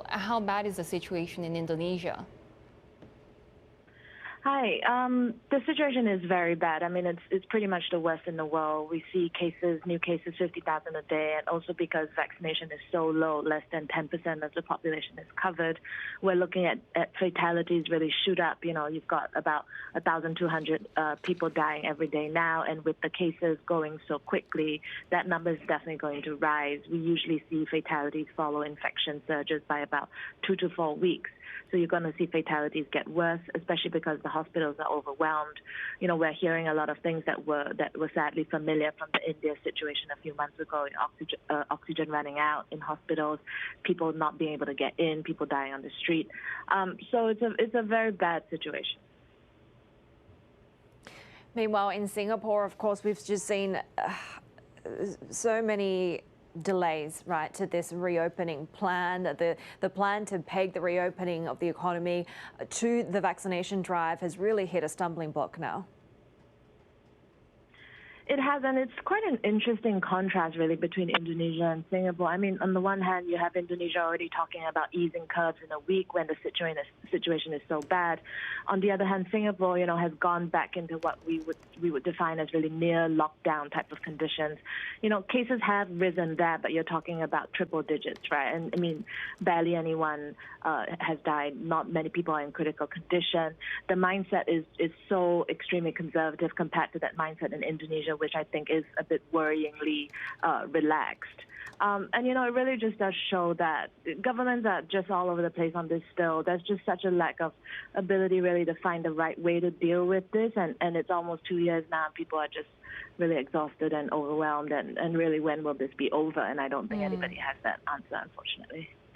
How bad is the situation in Indonesia? Hi. The situation is very bad. I mean, it's pretty much the worst in the world. We see new cases, 50,000 a day, and also because vaccination is so low, less than 10% of the population is covered. We're looking at fatalities really shoot up. You know, you've got about 1,200 people dying every day now, and with the cases going so quickly, that number is definitely going to rise. We usually see fatalities follow infection surges by about 2 to 4 weeks. So you're going to see fatalities get worse, especially because the hospitals are overwhelmed. You know, we're hearing a lot of things that were sadly familiar from the India situation a few months ago, oxygen running out in hospitals, people not being able to get in, people dying on the street. So it's a very bad situation. Meanwhile, in Singapore, of course, we've just seen so many delays, right, to this reopening plan. The plan to peg the reopening of the economy to the vaccination drive has really hit a stumbling block now. It has, and it's quite an interesting contrast, really, between Indonesia and Singapore. I mean, on the one hand, you have Indonesia already talking about easing curbs in a week when the situation is so bad. On the other hand, Singapore, you know, has gone back into what we would define as really near lockdown type of conditions. You know, cases have risen there, but you're talking about triple digits, right? And I mean, barely anyone has died. Not many people are in critical condition. The mindset is so extremely conservative compared to that mindset in Indonesia, which I think is a bit worryingly relaxed. And, you know, it really just does show that governments are just all over the place on this still. There's just such a lack of ability really to find the right way to deal with this. And it's almost 2 years now. People are just really exhausted and overwhelmed. And really, when will this be over? And I don't think anybody has that answer, unfortunately.